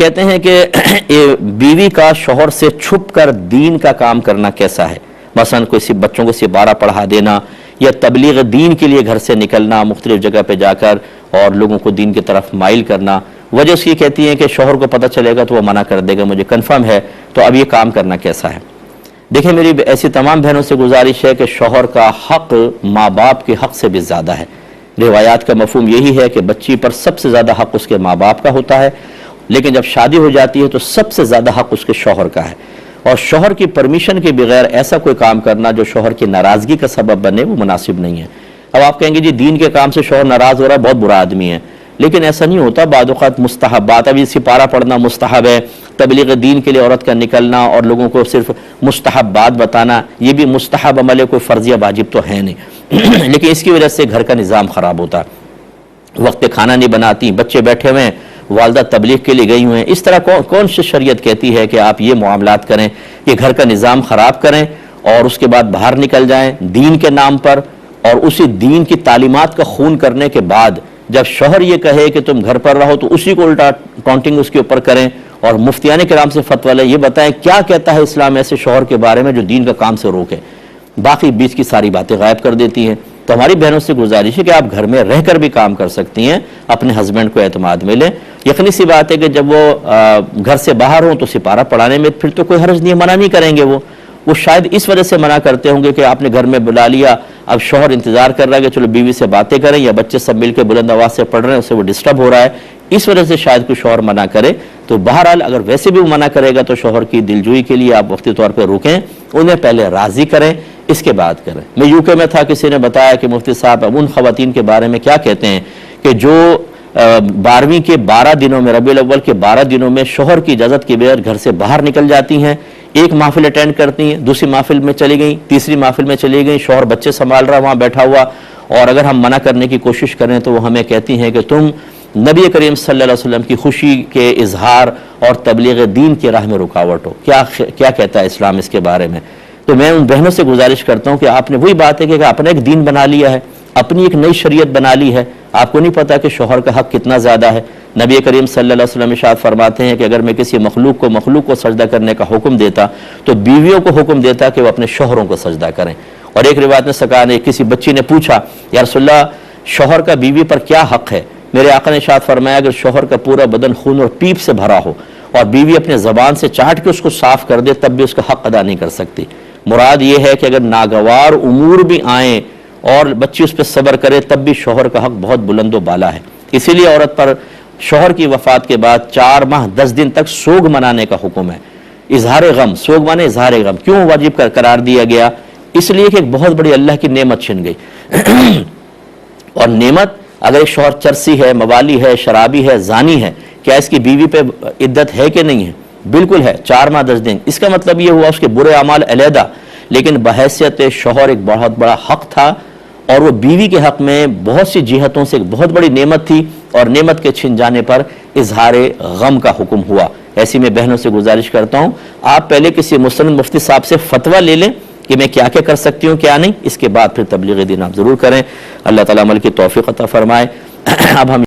कहते हैं कि बीवी का शौहर से छुप कर दीन का काम करना कैसा है। मसलन कोई बच्चों को सिपारा पढ़ा देना या तबलीग दीन के लिए घर से निकलना, मुख्तलिफ जगह पे जाकर और लोगों को दीन की तरफ माइल करना। वजह उसकी कहती है कि शौहर को पता चलेगा तो वो मना कर देगा, मुझे कन्फर्म है। तो अब ये काम करना कैसा है। देखिए, मेरी ऐसी तमाम बहनों से गुजारिश है कि शौहर का हक़ माँ बाप के हक़ से भी ज़्यादा है। रिवायात का मफ़हूम यही है कि बच्ची पर सबसे ज़्यादा हक़ उसके माँ बाप का होता है, लेकिन जब शादी हो जाती है तो सबसे ज़्यादा हक़ उसके शौहर का है। और शौहर की परमिशन के बगैर ऐसा कोई काम करना जो शौहर की नाराज़गी का सबब बने, वो मुनासिब नहीं है। अब आप कहेंगे जी दीन के काम से शौहर नाराज़ हो रहा है, बहुत बुरा आदमी है, लेकिन ऐसा नहीं होता। बाद औक़ात मुस्तहब्बात, अभी सिपारा पढ़ना मुस्तहब है, तबलीग दीन के लिए औरत का निकलना और लोगों को सिर्फ मुस्तहब्बात बताना, ये भी मुस्तहब अमल है, कोई फ़र्ज़ या वाजिब तो है नहीं। लेकिन इसकी वजह से घर का निज़ाम ख़राब होता, वक्त खाना नहीं बनाती, बच्चे बैठे हुए हैं, वालदा तबलीग के लिए गई हुई हैं। इस तरह कौन सी शरीयत कहती है कि आप ये मामलात करें कि घर का निज़ाम ख़राब करें और उसके बाद बाहर निकल जाएं दीन के नाम पर, और उसी दीन की तालीमात का खून करने के बाद जब शौहर ये कहे कि तुम घर पर रहो तो उसी को उल्टा काउंटिंग उसके ऊपर करें और मुफ्तियाने किराम से फतवा लें। ये बताएं क्या कहता है इस्लाम ऐसे शौहर के बारे में जो दीन का काम से रोके, बाकी बीच की सारी बातें गायब कर देती हैं। तो हमारी बहनों से गुजारिश है कि आप घर में रहकर भी काम कर सकती हैं, अपने हस्बैंड को एतमाद में लें। यकीनी सी बात है कि जब वो घर से बाहर हों तो सिपारा पढ़ाने में फिर तो कोई हर्ज नहीं, मना नहीं करेंगे। वो शायद इस वजह से मना करते होंगे कि आपने घर में बुला लिया, अब शौहर इंतजार कर रहा है कि चलो बीवी से बातें करें, या बच्चे सब मिलकर बुलंद आवाज़ से पढ़ रहे हैं, उससे वो डिस्टर्ब हो रहा है, इस वजह से शायद कोई शौहर मना करे। तो बहरहाल अगर वैसे भी वो मना करेगा तो शौहर की दिलजोई के लिए आप वक्ती तौर पर रुकें, उन्हें पहले राज़ी करें, इसके बाद करें। मैं यूके में था, किसी ने बताया कि मुफ्ती साहब अब उन ख़वातीन के बारे में क्या कहते हैं कि जो 12वीं के 12 दिनों में, रबीउल अव्वल के 12 दिनों में शौहर की इजाज़त के बगैर घर से बाहर निकल जाती हैं। एक महफिल अटेंड करती हैं, दूसरी महफिल में चली गई, तीसरी महफिल में चली गई, शौहर बच्चे संभाल रहा वहाँ बैठा हुआ, और अगर हम मना करने की कोशिश करें तो वो हमें कहती हैं कि तुम नबी करीम सल्लल्लाहु अलैहि वसल्लम की खुशी के इजहार और तबलीग दीन की राह में रुकावट हो। क्या कहता है इस्लाम इसके बारे में। तो मैं उन बहनों से गुजारिश करता हूँ कि आपने वही बात है कि आपने एक दीन बना लिया है, अपनी एक नई शरीयत बना ली है, आपको नहीं पता कि शौहर का हक़ कितना ज़्यादा है। नबी करीम सल्लल्लाहु अलैहि वसल्लम इरशाद फरमाते हैं कि अगर मैं किसी मखलूक को सजदा करने का हुक्म देता तो बीवियों को हुक्म देता कि वो अपने शौहरों को सजदा करें। और एक रिवायत में सका ने, किसी बच्ची ने पूछा, या रसूलल्लाह शौहर का बीवी पर क्या हक़ है। मेरे आका ने इरशाद फरमाया, अगर शौहर का पूरा बदन खून और पीप से भरा हो और बीवी अपने ज़बान से चाट के उसको साफ कर दे तब भी उसका हक़ अदा नहीं कर सकती। मुराद ये है कि अगर नागवार उमूर भी आएँ और बच्ची उस पर सब्र करे तब भी शौहर का हक़ बहुत बुलंद व बाला है। इसीलिए औरत पर शौहर की वफ़ात के बाद 4 माह 10 दिन तक सोग मनाने का हुक्म है। इजहार गम, सोग माने इजहार गम क्यों वाजिब करार दिया गया, इसलिए कि एक बहुत बड़ी अल्लाह की नेमत छिन गई। और नेमत, अगर एक शौहर चरसी है, मवाली है, शराबी है, जानी है, क्या इसकी बीवी पे इद्दत है कि नहीं है? बिल्कुल है, 4 माह 10 दिन। इसका मतलब ये हुआ उसके बुरे अमाल अलहदा, लेकिन बहैसियत शौहर एक बहुत बड़ा हक़ था और वो बीवी के हक़ में बहुत सी जिहतों से एक बहुत बड़ी नेमत थी, और नेमत के छिन जाने पर इजहार गम का हुक्म हुआ। ऐसी में बहनों से गुजारिश करता हूँ, आप पहले किसी मुस्लिम मुफ्ती साहब से फतवा ले लें कि मैं क्या क्या कर सकती हूँ क्या नहीं, इसके बाद फिर तबलीग दीन आप ज़रूर करें। अल्लाह ताला अमल की तौफीक अता फरमाए। अब हम